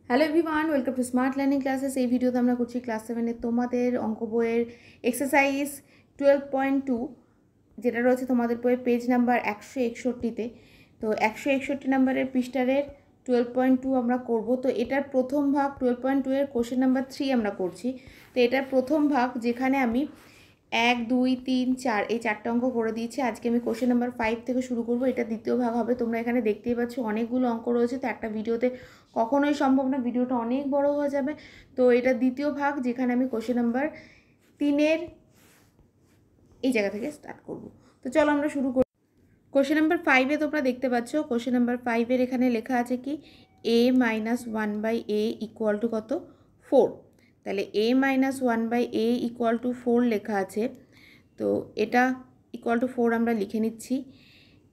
Hello everyone, welcome to smart learning classes. এই ভিডিওতে আমরা করছি ক্লাস 7-এর তোমাদের অঙ্ক বইয়ের এক্সারসাইজ 12.2, যেটা রয়েছে তোমাদের বইয়ের পেজ নাম্বার 161-তে। তো 161 নাম্বারের পৃষ্ঠারের 12.2 আমরা করব। তো এটার প্রথম ভাগ 12.2 এর কোশ্চেন নাম্বার 3 আমরা করছি। তো এটার প্রথম ভাগ, যেখানে আমি 1, 2, 3, 4 এই 4টে অঙ্ক করে দিয়েছি। আজকে আমি কোশ্চেন নাম্বার 5 থেকে শুরু করব। এটা দ্বিতীয় ভাগ হবে। তোমরা এখানে দেখতেই পাচ্ছ অনেকগুলো অঙ্ক রয়েছে, তো একটা ভিডিওতে কখনোই সম্ভব না, ভিডিওটা অনেক বড় হয়ে যাবে। তো এটা দ্বিতীয় ভাগ, যেখানে আমি কোশ্চেন নাম্বার 3-এর এই জায়গা থেকে স্টার্ট করব। তো চলো আমরা শুরু করি। কোশ্চেন নাম্বার 5-এ তোমরা দেখতে পাচ্ছ, কোশ্চেন নাম্বার 5-এর এখানে লেখা আছে কি, a minus 1/a equal to কত, 4। তাহলে a minus 1/a equal to 4 লেখা আছে। তো এটা ইকুয়াল টু 4 আমরা লিখে নিচ্ছি।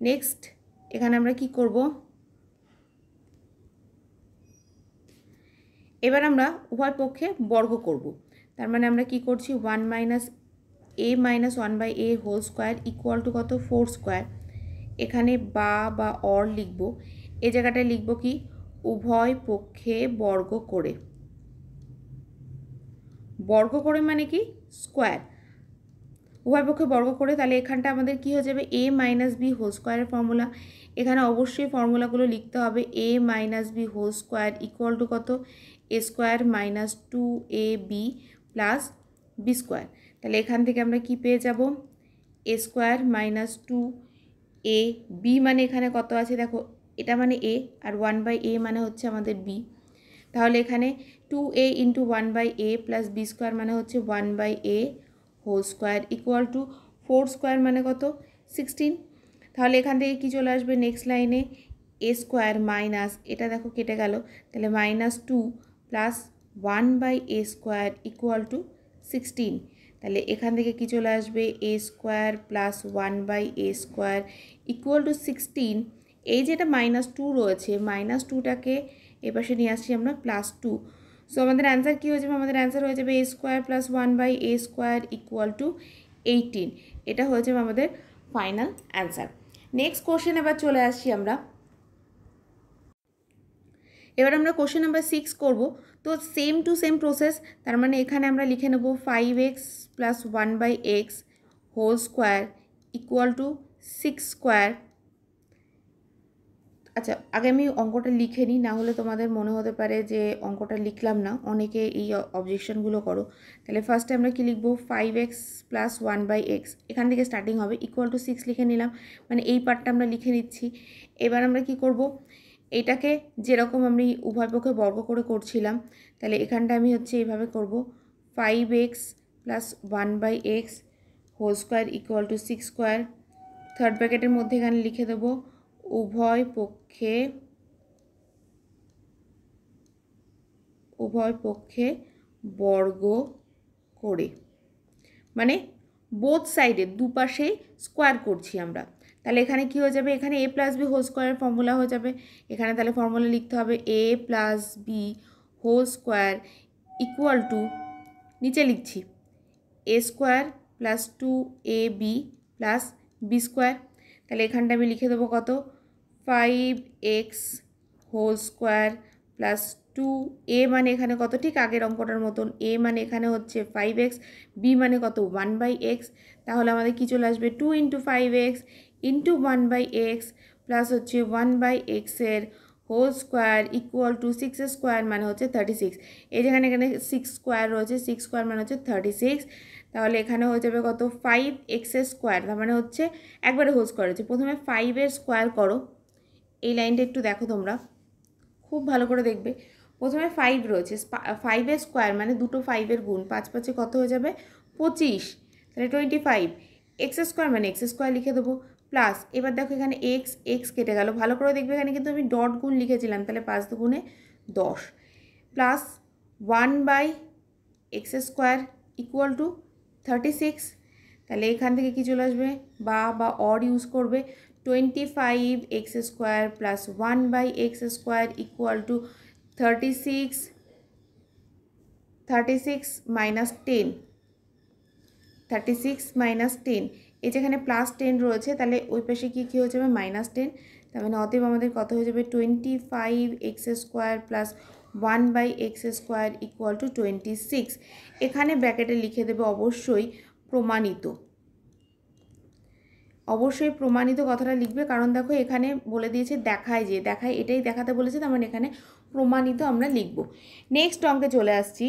নেক্সট এখানে আমরা কি করব, এবার আমরা উভয় পক্ষে বর্গ করব। তার মানে আমরা কি করছি, 1 minus a minus 1/a whole square equal to কত, 4 স্কোয়ার। এখানে বা অর লিখব, এই জায়গাটায় লিখব কি, উভয় পক্ষে বর্গ করে। বর্গ করে মানে কি, স্কোয়ার। উভয় পক্ষে বর্গ করে, তাহলে এখানটা আমাদের কি হয়ে যাবে, a মাইনাস বি হোল স্কোয়ারের ফর্মুলা। এখানে অবশ্যই ফর্মুলাগুলো লিখতে হবে। a minus B whole square equal to কত, a square minus 2ab plus B square. তাহলে এখান থেকে আমরা কি পেয়ে যাব, a স্কোয়ার মাইনাস 2ab মানে এখানে কত আছে দেখো, এটা মানে a আর 1/a মানে হচ্ছে আমাদের b। তাহলে এখানে 2a into 1/a plus B square মানে হচ্ছে 1/a whole square equal to 4 square মানে কত, 16। তাহলে এখান থেকে কি চলে আসবে, নেক্সট লাইনে a স্কোয়ার মাইনাস, এটা দেখো কেটে গেল, তাহলে minus 2 plus 1/a square equal to 16। তাহলে এখান থেকে কি চলে আসবে, a square plus 1/a square equal to 16। এই যেটা মাইনাস 2 রয়েছে, মাইনাস 2টাকে এপাশে নিয়ে আসছি আমরা প্লাস 2। সো আমাদের অ্যান্সার কী হয়ে যাবে, আমাদের অ্যান্সার হয়ে যাবে a square plus 1/a square equal two 18। এটা হয়ে যাবে আমাদের ফাইনাল অ্যান্সার। নেক্সট কোশ্চেন এবার চলে আসছি আমরা। এবার আমরা কোশ্চেন নাম্বার 6 করব। তো সেম টু সেম প্রসেস, তার মানে এখানে আমরা লিখে নেব 5x plus 1/x whole square equal to 6 square. আচ্ছা, আগে আমি অঙ্কটা লিখে নিই, না হলে তোমাদের মনে হতে পারে যে অঙ্কটা লিখলাম না, অনেকে এই অবজেকশনগুলো করো। তাহলে ফার্স্টে আমরা কি লিখবো, 5x প্লাস 1/x, এখান থেকে স্টার্টিং হবে, ইকুয়াল টু 6 লিখে নিলাম, মানে এই পার্টটা আমরা লিখে নিচ্ছি। এবার আমরা কি করব, এটাকে যেরকম আমি উভয় পক্ষে বর্গ করে করছিলাম, তাহলে এখানটা আমি হচ্ছে এইভাবে করব, 5x plus 1/x whole square equal to 6 square. Third ব্র্যাকেটের মধ্যে এখানে লিখে দেবো উভয় পক্ষে বর্গ করে, মানে বোথ সাইডে দুপাশে স্কোয়ার করছি আমরা। তাহলে এখানে কি হয়ে যাবে, এখানে a প্লাস বি হোল স্কোয়ারের ফর্মুলা হয়ে যাবে। এখানে তাহলে ফর্মুলা লিখতে হবে a plus B whole square equal to, নিচে লিখছি a square plus 2ab plus B square. তাহলে এখানটা আমি লিখে দেবো কত, 5x whole square plus 2a মানে এখানে কত, ঠিক আগের অঙ্কটার মতন, a মানে এখানে হচ্ছে 5x, b মানে কত 1/x। তাহলে আমাদের কি চলে আসবে, 2 into 5x into 1/x plus হচ্ছে 1/x এর whole square equal to 6 square মানে হচ্ছে 36। এই যেখানে এখানে 6 স্কোয়ার রয়েছে, 6 স্কোয়ার মানে হচ্ছে 36। তাহলে এখানে হয়ে যাবে কত, 5x স্কোয়ার, তার মানে হচ্ছে একবারে হোল স্কোয়ার হচ্ছে। প্রথমে 5-এর স্কোয়ার করো, এই লাইনটা একটু দেখো তোমরা, খুব ভালো করে দেখবে। প্রথমে 5 রয়েছে, 5-এর স্কোয়ার মানে দুটো 5-এর গুণ, 5 5-এ কত হয়ে যাবে, 25, তাহলে 25। এক্স স্কোয়ার মানে এক্স স্কোয়ার লিখে দেবো, প্লাস এবার দেখো এখানে এক্স কেটে গেল, ভালো করে দেখবে, এখানে কিন্তু আমি ডট গুণ লিখেছিলাম, তাহলে 5 দুগুণে 10 plus 1/x square equal two 36। তাহলে এখান থেকে কি চলে আসবে, বা অর ইউজ করবে, 25x square plus 1/x square equal two 36 minus 10, 36 minus 10, এই যেখানে প্লাস 10 রয়েছে, তাহলে ওই পাশে কি হয়ে যাবে, -10। তার মানে অতএব আমাদের কত হয়ে যাবে, 25x square plus 1/x² equal to 26। এখানে ব্র্যাকেটে লিখে দেবে অবশ্যই প্রমাণিত, অবশ্যই প্রমাণিত কথাটা লিখবে, কারণ দেখো এখানে বলে দিয়েছে দেখায়, যে দেখায় এটাই দেখাতে বলেছে, তার মানে এখানে প্রমাণিত আমরা লিখব। নেক্সট অঙ্কে চলে আসছি।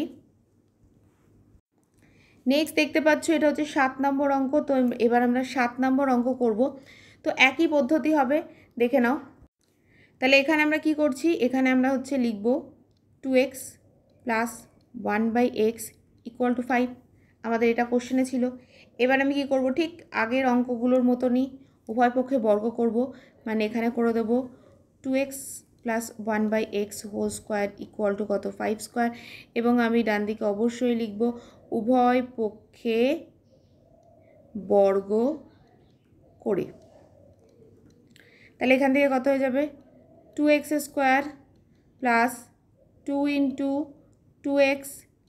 নেক্সট দেখতে পাচ্ছ এটা হচ্ছে 7 নম্বর অঙ্ক। তো এবার আমরা 7 নম্বর অঙ্ক করব। তো একই পদ্ধতি হবে, দেখে নাও। তাহলে এখানে আমরা কি করছি, এখানে আমরা হচ্ছে লিখব 2x plus 1/x equal to 5। আমাদের এটা কোশ্চেনে ছিল। এবার আমি কি করব, ঠিক আগের অঙ্কগুলোর মতনই উভয় পক্ষে বর্গ করব, মানে এখানে করে দেব 2x plus 1/x whole square equal to কত, 5 স্কোয়ার। এবং আমি ডান দিকে অবশ্যই লিখব উভয় পক্ষে বর্গ করে। তাহলে এখান থেকে কত হয়ে যাবে, 2x square plus 2 into 2x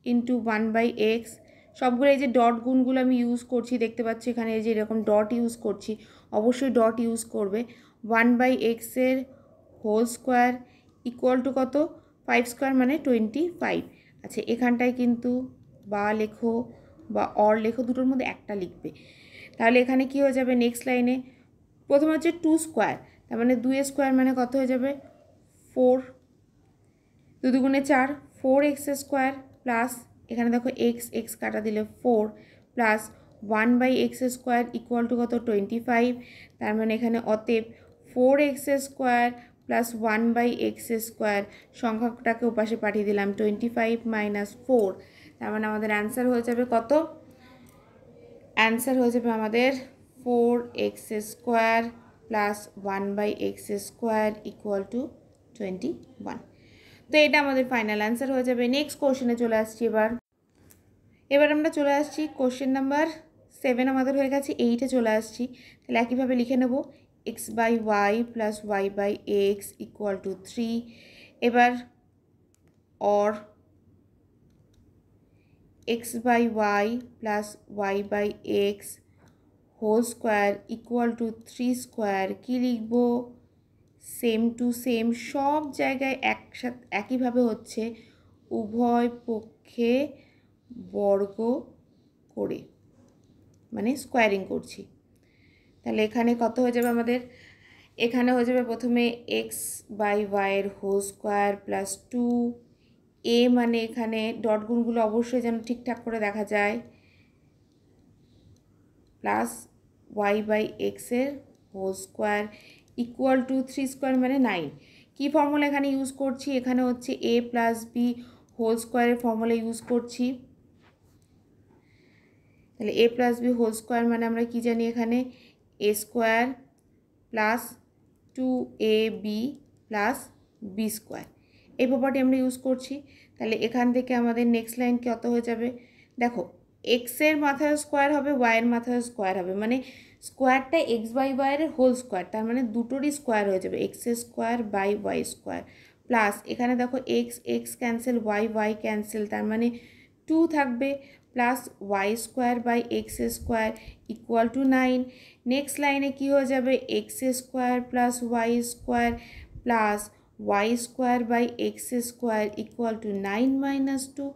into 1/x। সবগুলো এই যে ডট গুণগুলো আমি ইউজ করছি, দেখতে পাচ্ছি এখানে এই যে এরকম ডট ইউজ করছি, অবশ্যই ডট ইউজ করবে। 1/x এর হোল স্কোয়ার ইকুয়াল টু কত, 5 স্কোয়ার মানে 25। আচ্ছা, এখানটায় কিন্তু বা লেখো বা অর লেখো, দুটোর মধ্যে একটা লিখবে। তাহলে এখানে কি হয়ে যাবে, নেক্সট লাইনে প্রথমে হচ্ছে 2 স্কোয়ার, তার মানে 2 স্কোয়ার মানে কত হয়ে যাবে 4, 2 দুগুণে 4, 4x স্কোয়ার প্লাস এখানে দেখো x কাটা দিলে 4 plus 1/x square equal to কত, 25। তার মানে এখানে অতএব 4x square plus 1/x square, সংখ্যাটাকে ওপাশে পাঠিয়ে দিলাম 25 মাইনাস 4। তার মানে আমাদের অ্যান্সার হয়ে যাবে কত, অ্যান্সার হয়ে যাবে আমাদের 4x square plus 1/x square equal two 21। তো এটা আমাদের ফাইনাল অ্যান্সার হয়ে যাবে। নেক্সট কোশ্চেনে চলে আসছি। এবার আমরা চলে আসছি কোশ্চেন নাম্বার 7 আমাদের হয়ে গেছে, 8-এ চলে আসছি। তাহলে একইভাবে লিখে নেব x/y plus y/x equal to 3। এবার or x/y plus y/x whole square equal to 3 square, কী লিখব, সেম টু সেম, সব জায়গায় একসাথে একইভাবে হচ্ছে উভয় পক্ষে বর্গ করে, মানে স্কোয়ারিং করছি। তাহলে এখানে কত হয়ে যাবে আমাদের, এখানে হয়ে যাবে প্রথমে x/y এর হোল স্কোয়ার প্লাস 2a, মানে এখানে ডট গুণগুলো অবশ্যই যেন ঠিকঠাক করে দেখা যায়, প্লাস y/x এর whole square equal to 3 square মানে 9। কী ফর্মুলা এখানে ইউজ করছি, এখানে হচ্ছে a প্লাস b হোল স্কোয়ারের ফর্মুলা ইউজ করছি। তাহলে a plus B whole square মানে আমরা কি জানি, এখানে a square plus 2ab plus b square, এই প্রপার্টি আমরা ইউজ করছি। তাহলে এখান থেকে আমাদের নেক্সট লাইন কত হয়ে যাবে, দেখো এক্সের মাথায় স্কোয়ার হবে, ওয়াইয়ের মাথায় স্কোয়ার হবে, মানে স্কোয়ারটা x/y এর হোল স্কোয়ার, তার মানে দুটোরই স্কোয়ার হয়ে যাবে, X square by Y square plus এখানে দেখো এক্স ক্যান্সেল, ওয়াই ক্যান্সেল, তার মানে 2 থাকবে plus Y square by X square equal to 9। Next লাইনে কী হয়ে যাবে, X square plus Y square plus Y square by X square equal to 9 minus 2।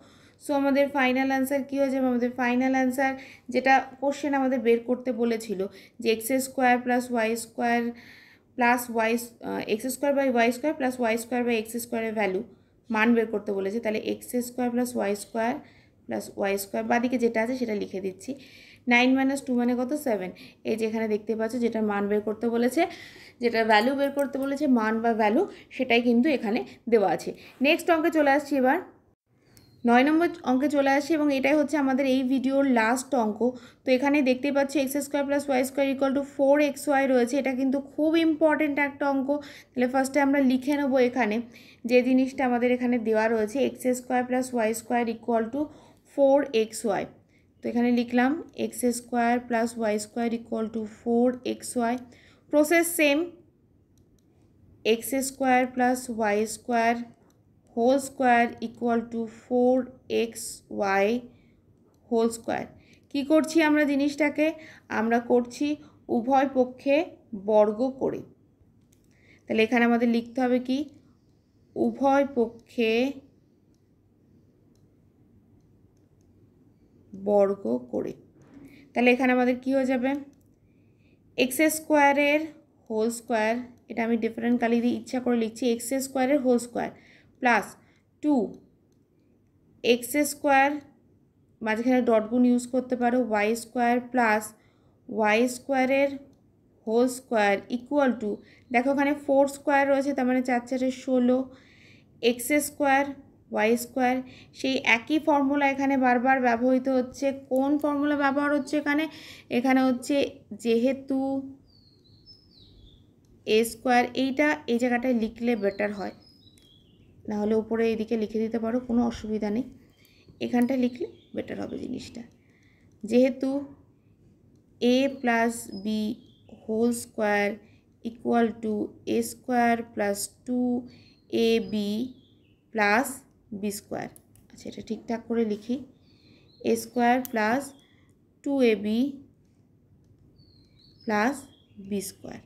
So আমাদের ফাইনাল অ্যান্সার কী হয়ে যাবে, আমাদের ফাইনাল অ্যান্সার যেটা কোশ্চেন আমাদের বের করতে বলেছিল, যে X square plus Y square plus Y, X square by Y square plus Y square by X স্কোয়ারের ভ্যালু মান বের করতে বলেছে। তাহলে X square plus Y square বাদিকে যেটা আছে সেটা লিখে দিচ্ছি, 9 মাইনাস 2 মানে কত, 7। এই যে এখানে দেখতে পাচ্ছ যেটার মান বের করতে বলেছে, যেটা ভ্যালু বের করতে বলেছে, মান বা ভ্যালু, সেটাই কিন্তু এখানে দেওয়া আছে। নেক্সট অঙ্কে চলে আসছি, এবার 9 নম্বর অঙ্কে চলে আসি, এবং এটাই হচ্ছে আমাদের এই ভিডিওর লাস্ট অঙ্ক। তো এখানে দেখতেই পাচ্ছি X square plus Y square equal to 4xy রয়েছে, এটা কিন্তু খুব ইম্পর্টেন্ট একটা অঙ্ক। তাহলে ফার্স্টে আমরা লিখে নেবো এখানে যে জিনিসটা আমাদের এখানে দেওয়া রয়েছে, X square plus Y square equal to 4xy। তো এখানে লিখলাম X square plus Y square equal to 4xy। Process same, X square plus Y square whole square equal to 4xy whole square. কী করছি আমরা জিনিসটাকে, আমরা করছি উভয় পক্ষে বর্গ করে। তাহলে এখানে আমাদের লিখতে হবে কি, উভয় পক্ষে বর্গ করে। তাহলে এখানে আমাদের কী হয়ে যাবে, এক্স স্কোয়ারের হোল স্কোয়ার, এটা আমি ডিফারেন্ট কালি দিয়ে ইচ্ছা করে লিখছি, এক্স স্কোয়ারের whole square plus 2 x square, মাঝখানে ডট গুণ ইউজ করতে পারো, ওয়াই স্কোয়ার প্লাস ওয়াই স্কোয়ারের হোল স্কোয়ার ইকুয়াল টু, দেখো ওখানে 4 স্কোয়ার রয়েছে, তার মানে 4 4 16, এক্স স্কোয়ার ওয়াই স্কোয়ার। সেই একই ফর্মুলা এখানে বারবার ব্যবহৃত হচ্ছে। কোন ফর্মুলা ব্যবহার হচ্ছে এখানে, এখানে হচ্ছে যেহেতু এ স্কোয়ার, এইটা এই জায়গাটায় লিখলে বেটার হয়, নাহলে উপরে এইদিকে লিখে দিতে পারো, কোনো অসুবিধা নেই, এখানটা লিখলে বেটার হবে জিনিসটা। যেহেতু A plus B whole square equal to A square plus 2ab plus B square, আচ্ছা এটা ঠিকঠাক করে লিখি, A square plus 2ab plus B square,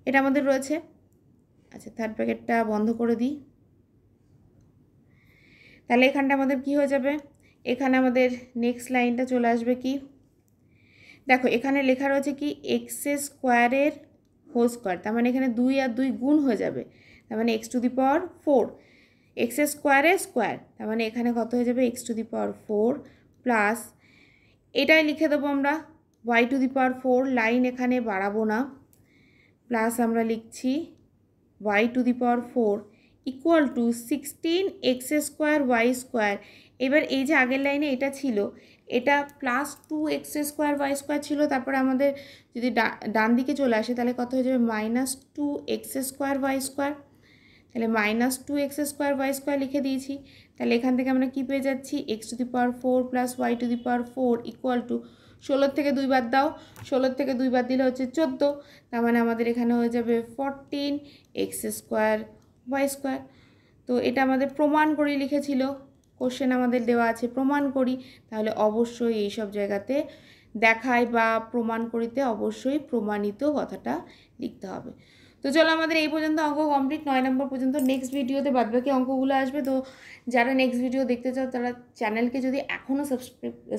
এটা আমাদের রয়েছে। আচ্ছা থার্ড ব্র্যাকেটটা বন্ধ করে দিই। তাহলে এখানটা আমাদের কি হয়ে যাবে, এখানে আমাদের নেক্সট লাইনটা চলে আসবে কি, দেখো এখানে লেখা রয়েছে কি এক্স স্কোয়ারের হোল স্কোয়ার, তার মানে এখানে 2 আর 2 গুণ হয়ে যাবে, তার মানে X to the power 4, X স্কোয়ারের স্কোয়ার, তার মানে এখানে কত হয়ে যাবে X to the power 4 plus, এটাই লিখে দেবো আমরা Y to the power 4, line এখানে বাড়াবো না, প্লাস আমরা লিখছি Y to the power 4 equal to 16 X square Y square. এবার এই যে আগের লাইনে এটা ছিল, এটা plus 2 x square Y square ছিল, তারপরে আমাদের যদি ডান দিকে চলে আসে তাহলে কত হয়ে যাবে minus 2 x square Y square, তাহলে minus 2 x square Y square লিখে দিয়েছি। তাহলে এখান থেকে আমরা কী পেয়ে যাচ্ছি, x to the power 4 plus y to the power 4 equal to 16 থেকে 2 বাদ দাও, 16 থেকে 2 বাদ দিলে হচ্ছে 14, তার মানে আমাদের এখানে হয়ে যাবে 14 এক্স স্কোয়ার ওয়াই স্কোয়ার। তো এটা আমাদের প্রমাণ করি লিখেছিল, কোশ্চেন আমাদের দেওয়া আছে প্রমাণ করি, তাহলে অবশ্যই এই সব জায়গাতে দেখায় বা প্রমাণ করিতে অবশ্যই প্রমাণিত কথাটা লিখতে হবে। তো চলো আমাদের এই পর্যন্ত অঙ্ক কমপ্লিট, 9 নম্বর পর্যন্ত। নেক্সট ভিডিওতে বাদবাকি অঙ্কগুলো আসবে। তো যারা নেক্সট ভিডিও দেখতে চাও তারা চ্যানেলকে যদি এখনও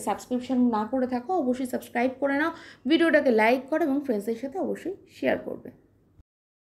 সাবস্ক্রিপশন না করে থাকো অবশ্যই সাবস্ক্রাইব করে নাও, ভিডিওটাকে লাইক করো এবং ফ্রেন্ডসদের সাথে অবশ্যই শেয়ার করবে।